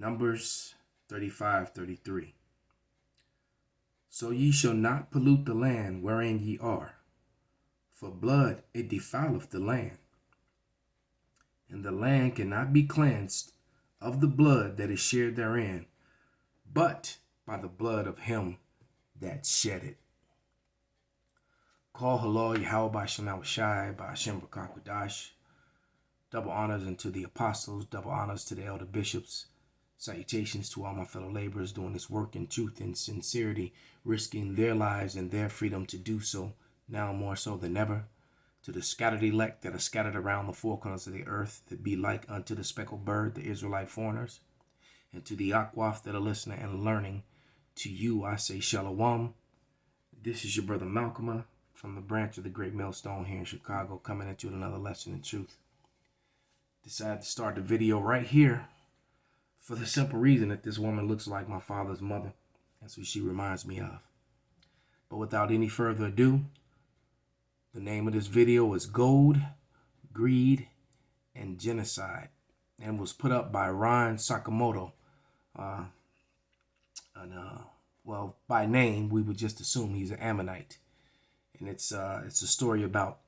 Numbers 35:33. So ye shall not pollute the land wherein ye are, for blood it defileth the land, and the land cannot be cleansed of the blood that is shed therein, but by the blood of him that shed it. Call halal Yahweh by Shema Shai by Hashem B'Kakwadash. Double honors unto the apostles, double honors to the elder bishops. Salutations to all my fellow laborers doing this work in truth and sincerity, risking their lives and their freedom to do so, now more so than ever. To the scattered elect that are scattered around the four corners of the earth, that be like unto the speckled bird, the Israelite foreigners. And to the Akwaf that are listening and learning, to you I say Shalom. This is your brother Malcolm from the branch of the Great Millstone here in Chicago, coming at you with another lesson in truth. Decided to start the video right here for the simple reason that this woman looks like my father's mother. That's what she reminds me of. But without any further ado, the name of this video is Gold, Greed, and Genocide, and was put up by Ron Sakamoto. Well, by name, we would just assume he's an Ammonite. And it's a story about,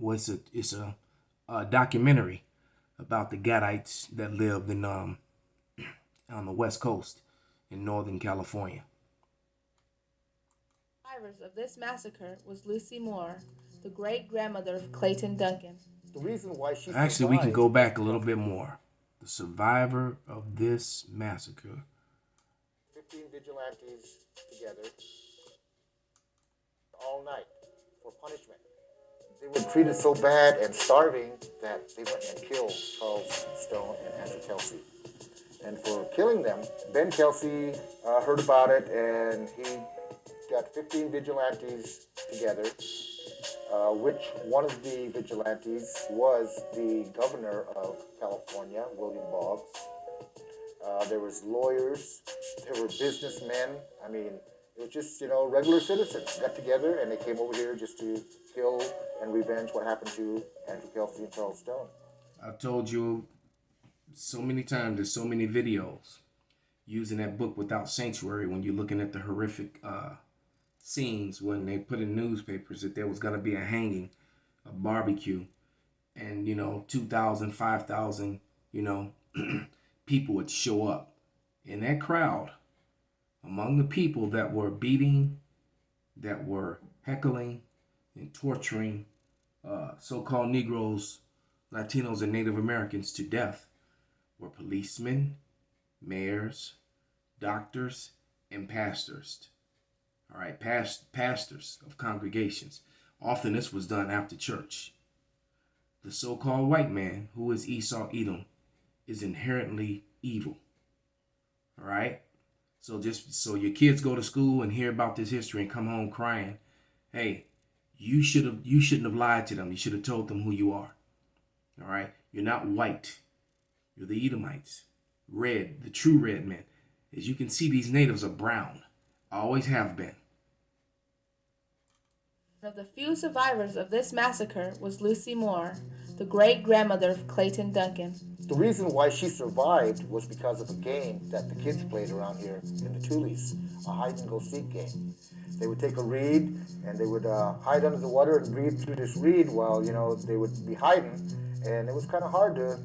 it's a documentary about the Gadites that lived in on the West Coast in Northern California. Survivors of this massacre was Lucy Moore, the great-grandmother of Clayton Duncan. The reason why she Actually, we can go back a little bit more. The survivor of this massacre. 15 vigilantes together all night for punishment. They were treated so bad and starving that they went and killed Charles Stone and Andrew Kelsey. And for killing them, Ben Kelsey heard about it, and he got 15 vigilantes together, which one of the vigilantes was the governor of California, William Boggs. There was lawyers, there were businessmen. I mean, it was just, regular citizens got together, and they came over here just to kill and revenge what happened to Andrew Kelsey and Charles Stone. I've told you so many times, there's so many videos using that book Without Sanctuary when you're looking at the horrific scenes when they put in newspapers that there was going to be a hanging, a barbecue, and, 2,000, 5,000, people would show up. In that crowd, among the people that were beating, that were heckling and torturing so-called Negroes, Latinos, and Native Americans to death were policemen, mayors, doctors, and pastors. All right, pastors of congregations. Often this was done after church. The so-called white man, who is Esau Edom, is inherently evil. All right? So just so your kids go to school and hear about this history and come home crying, hey, you shouldn't have lied to them. You should have told them who you are. All right? You're not white. You're the Edomites. Red, the true red men. As you can see, these natives are brown. Always have been. One of the few survivors of this massacre was Lucy Moore, the great-grandmother of Clayton Duncan. The reason why she survived was because of a game that the kids played around here in the Tulies, a hide-and-go-seek game. They would take a reed, and they would hide under the water and breathe through this reed while, they would be hiding. And it was kind of hard to,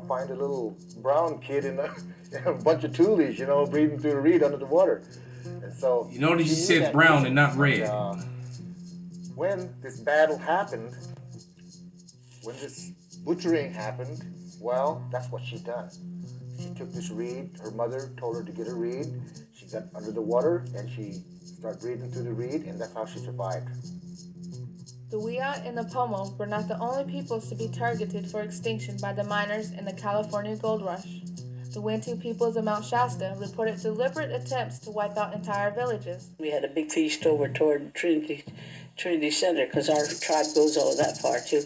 find a little brown kid in a bunch of Tulies, breathing through the reed under the water. And so you notice you said brown and not red. When this battle happened, when this butchering happened, well, that's what she done. She took this reed. Her mother told her to get a reed. She got under the water and she started breathing through the reed, and that's how she survived. The Wiyot and the Pomo were not the only peoples to be targeted for extinction by the miners in the California gold rush. The Wintu peoples of Mount Shasta reported deliberate attempts to wipe out entire villages. We had a big feast over toward Trinity Center because our tribe goes over that far too.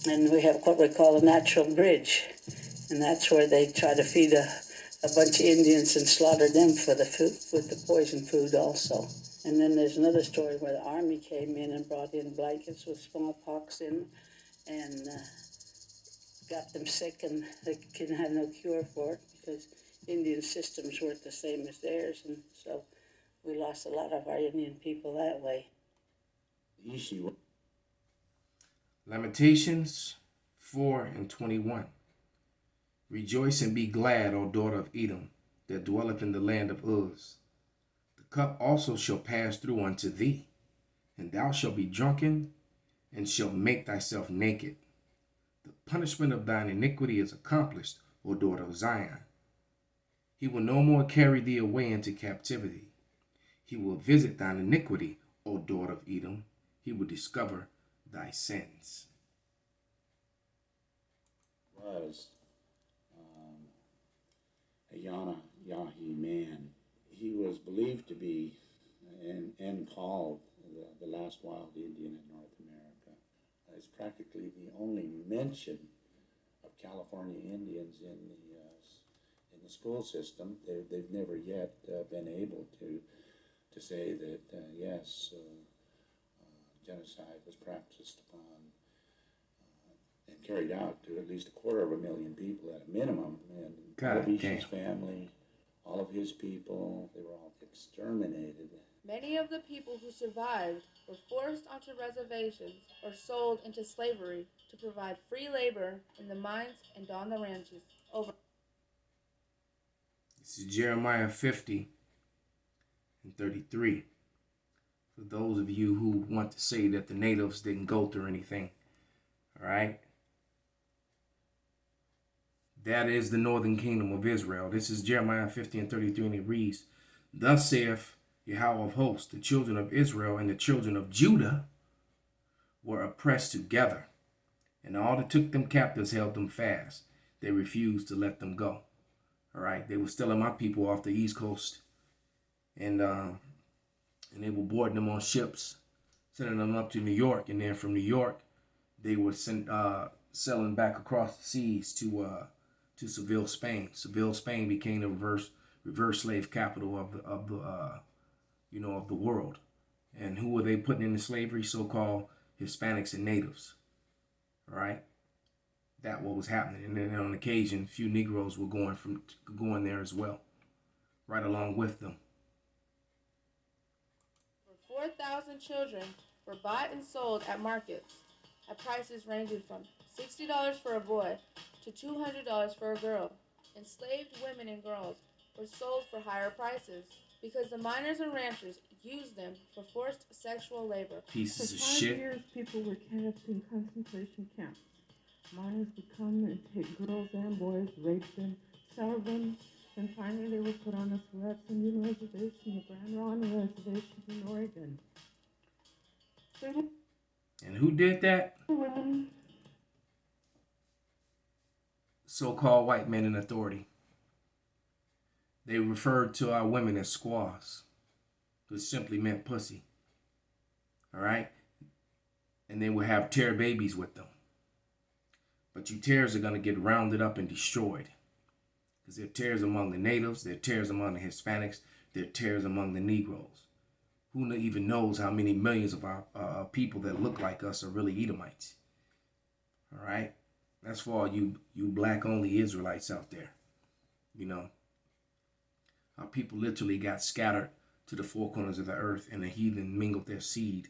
And we have what we call a natural bridge. And that's where they try to feed a bunch of Indians and slaughter them for the food, with the poison food also. And then there's another story where the army came in and brought in blankets with smallpox in and got them sick, and they couldn't have no cure for it because Indian systems weren't the same as theirs, and so we lost a lot of our Indian people that way. Issue. Lamentations 4:21. Rejoice and be glad, O daughter of Edom, that dwelleth in the land of Uz. The cup also shall pass through unto thee, and thou shalt be drunken, and shalt make thyself naked. The punishment of thine iniquity is accomplished, O daughter of Zion. He will no more carry thee away into captivity. He will visit thine iniquity, O daughter of Edom. He will discover thy sins. Was a Yahi man. He was believed to be and called the last wild Indian in North America. It's practically the only mention of California Indians in the school system. They've never yet been able to say that yes, genocide was practiced upon and carried out to at least 250,000 people at a minimum. And Prohibition's family, all of his people, they were all exterminated. Many of the people who survived were forced onto reservations or sold into slavery to provide free labor in the mines and on the ranches. This is Jeremiah 50:33. For those of you who want to say that the natives didn't go through anything, all right? That is the northern kingdom of Israel. This is Jeremiah 50:33, and it reads, Thus saith Yahweh of hosts, the children of Israel and the children of Judah were oppressed together, and all that took them captives held them fast. They refused to let them go. All right, they were stealing my people off the East Coast, and they were boarding them on ships, sending them up to New York, and then from New York, they were selling back across the seas to Seville, Spain. Seville, Spain became the reverse slave capital of the world. And who were they putting into slavery? So-called Hispanics and natives. All right, that what was happening. And then on occasion, a few Negroes were going there as well, right along with them. 4,000 children were bought and sold at markets at prices ranging from $60 for a boy to $200 for a girl. Enslaved women and girls were sold for higher prices because the miners and ranchers used them for forced sexual labor. Pieces of For 5 shit. years, people were kept in concentration camps. Miners would come and take girls and boys, rape them, sell them, and finally they were put on the Swiss Indian Reservation, the Grand Ronde Reservation in Oregon. And who did that? Women. So-called white men in authority. They referred to our women as squaws, which simply meant pussy. All right? And they would have tear babies with them. But you tears are going to get rounded up and destroyed. Because they're tears among the natives, they're tears among the Hispanics, they're tears among the Negroes. Who even knows how many millions of our people that look like us are really Edomites? All right? That's for all you black-only Israelites out there. You know, our people literally got scattered to the four corners of the earth, and the heathen mingled their seed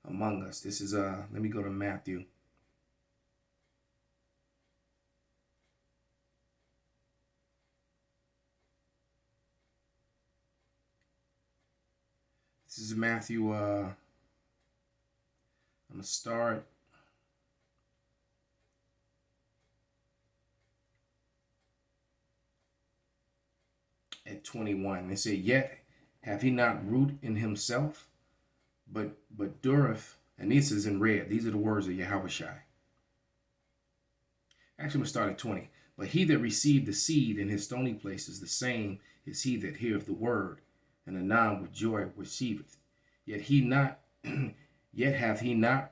among us. This is, let me go to Matthew. This is Matthew, I'm going to start at 21. They say, Yet hath he not root in himself, but dureth, and this is in red. These are the words of Yahushua. Actually, I'm going to start at 20. But he that received the seed in his stony places, the same is he that heareth the word, and anon with joy receiveth. Yet hath he not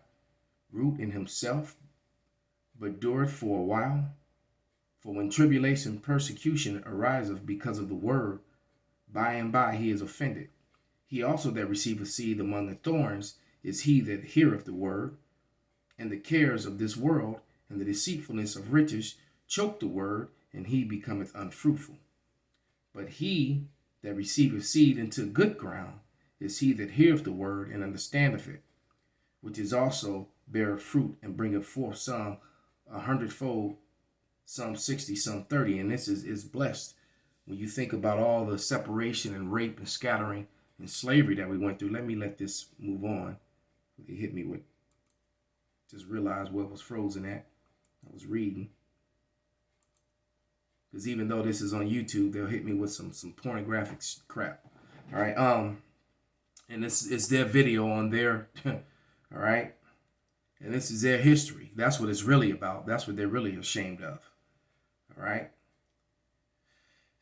root in himself, but dureth for a while. For when tribulation and persecution ariseth because of the word, by and by he is offended. He also that receiveth seed among the thorns is he that heareth the word, and the cares of this world and the deceitfulness of riches choke the word, and he becometh unfruitful. But he that receiveth seed into good ground is he that heareth the word and understandeth it, which is also beareth fruit and bringeth forth some 100-fold, some 60, some 30. And this is blessed when you think about all the separation and rape and scattering and slavery that we went through. Let this move on. It hit me with, just realized what was frozen at. I was reading. Because even though this is on YouTube, they'll hit me with some pornographic crap. All right. And this is their video on their, all right. And this is their history. That's what it's really about. That's what they're really ashamed of. All right.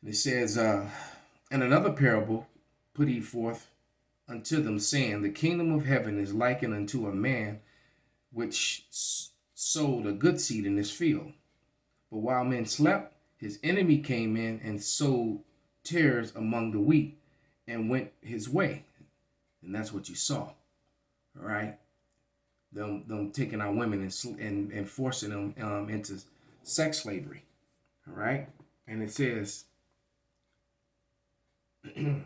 And it says, and another parable put he forth unto them, saying, the kingdom of heaven is likened unto a man which sowed a good seed in his field. But while men slept, his enemy came in and sowed tares among the wheat and went his way. And that's what you saw. All right. Them taking our women and forcing them into sex slavery. All right. And it says, and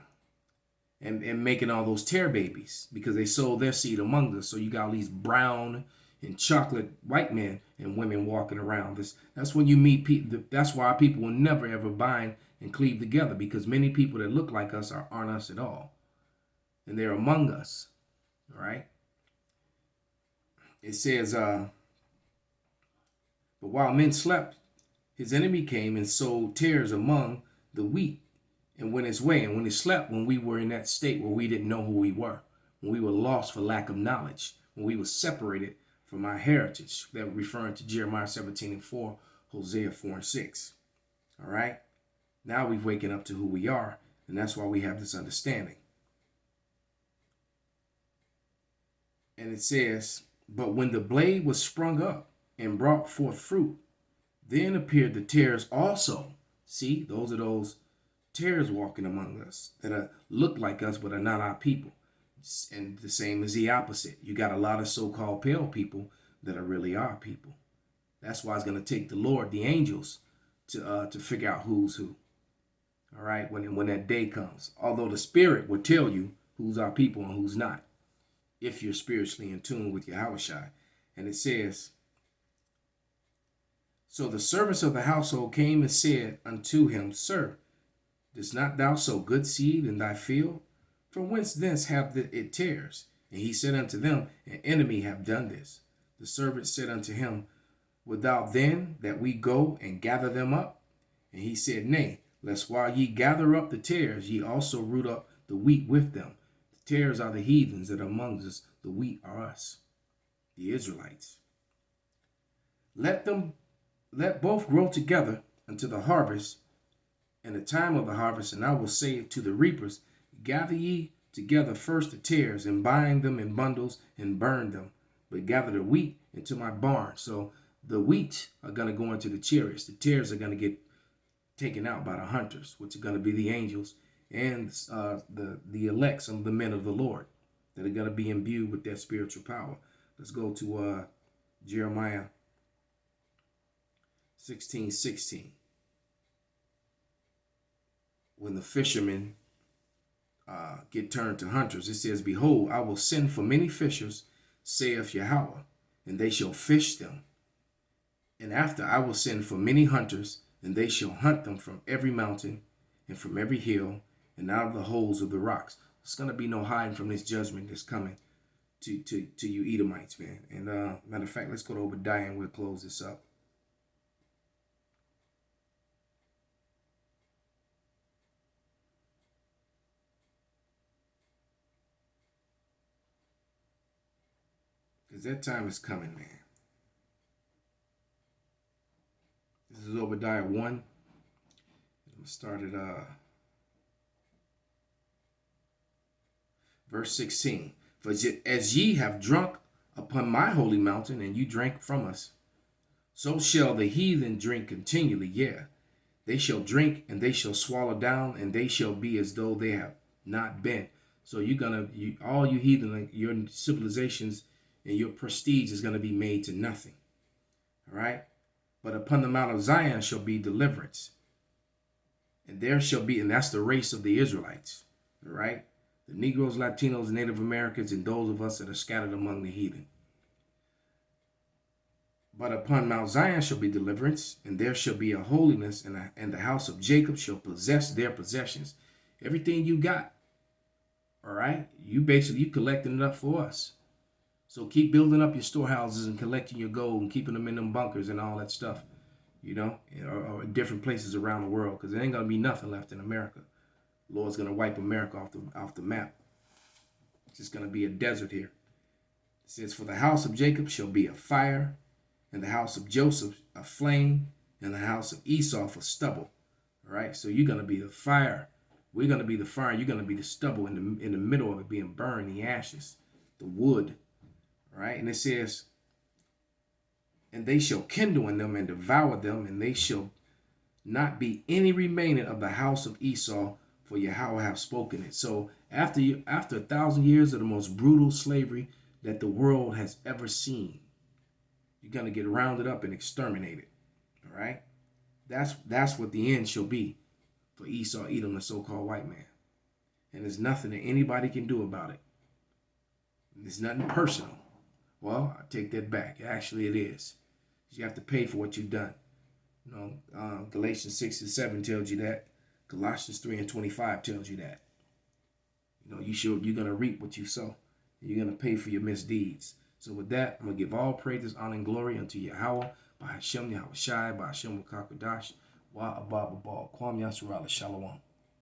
making all those tear babies because they sold their seed among us. So you got all these brown and chocolate white men and women walking around. That's when you meet people. That's why people will never ever bind and cleave together, because many people that look like us aren't us at all, and they're among us. All right. It says, but while men slept, his enemy came and sowed tares among the wheat and went his way. And when he slept, when we were in that state where we didn't know who we were, when we were lost for lack of knowledge, when we were separated from our heritage, that referring to Jeremiah 17:4, Hosea 4:6. All right. Now we've waken up to who we are, and that's why we have this understanding. And it says, but when the blade was sprung up and brought forth fruit, then appeared the tares also. See, those are those tares walking among us that look like us but are not our people. And the same is the opposite. You got a lot of so-called pale people that are really our people. That's why it's going to take the Lord, the angels, to figure out who's who. All right, when that day comes. Although the Spirit will tell you who's our people and who's not, if you're spiritually in tune with Yahushua. And it says, so the servants of the household came and said unto him, Sir, dost not thou sow good seed in thy field? From whence thence have it tares? And he said unto them, an enemy have done this. The servant said unto him, Wilt thou then that we go and gather them up? And he said, Nay, lest while ye gather up the tares, ye also root up the wheat with them. The tares are the heathens that are among us, the wheat are us, the Israelites. Let both grow together unto the harvest, and the time of the harvest, and I will say to the reapers, gather ye together first the tares, and bind them in bundles, and burn them, but gather the wheat into my barn. So the wheat are going to go into the chariots. The tares are going to get taken out by the hunters, which are going to be the angels, and the elect, some of the men of the Lord, that are going to be imbued with that spiritual power. Let's go to Jeremiah 16:16. When the fishermen get turned to hunters, it says, Behold, I will send for many fishers, saith Yahweh, and they shall fish them. And after I will send for many hunters, and they shall hunt them from every mountain and from every hill and out of the holes of the rocks. There's going to be no hiding from this judgment that's coming to you Edomites, man. And matter of fact, let's go to Obadiah and we'll close this up. Because that time is coming, man. This is Obadiah 1. I'm going to start at verse 16. For as ye have drunk upon my holy mountain, and you drank from us, so shall the heathen drink continually. Yeah, they shall drink, and they shall swallow down, and they shall be as though they have not been. So all you heathen, your civilizations and your prestige is going to be made to nothing. All right? But upon the Mount of Zion shall be deliverance. And there shall be, and that's the race of the Israelites, right? The Negroes, Latinos, Native Americans, and those of us that are scattered among the heathen. But upon Mount Zion shall be deliverance, and there shall be a holiness, and the house of Jacob shall possess their possessions. Everything you got, all right? You collecting it up for us. So keep building up your storehouses and collecting your gold and keeping them in them bunkers and all that stuff, or different places around the world, because there ain't gonna be nothing left in America. The Lord's gonna wipe America off the map. It's just gonna be a desert here. It says, "For the house of Jacob shall be a fire, and the house of Joseph a flame, and the house of Esau for stubble." All right, so you're gonna be the fire. We're gonna be the fire. You're gonna be the stubble in the middle of it being burned, the ashes, the wood. All right, and it says, "And they shall kindle in them and devour them, and they shall not be any remaining of the house of Esau, for Yahweh have spoken it." So after 1,000 years of the most brutal slavery that the world has ever seen, you're gonna get rounded up and exterminated. All right, that's what the end shall be for Esau, Edom, the so-called white man, and there's nothing that anybody can do about it. It's nothing personal. Well, I take that back. Actually, it is. You have to pay for what you've done. Galatians 6:7 tells you that. Colossians 3:25 tells you that. You're gonna reap what you sow. You're gonna pay for your misdeeds. So with that, I'm gonna give all praises, honor, and glory unto Yahweh, by Hashem Yahweh Shai, by Hashem Wakakadash, Wa Abba Babal, Kwam Yasserala Shalom.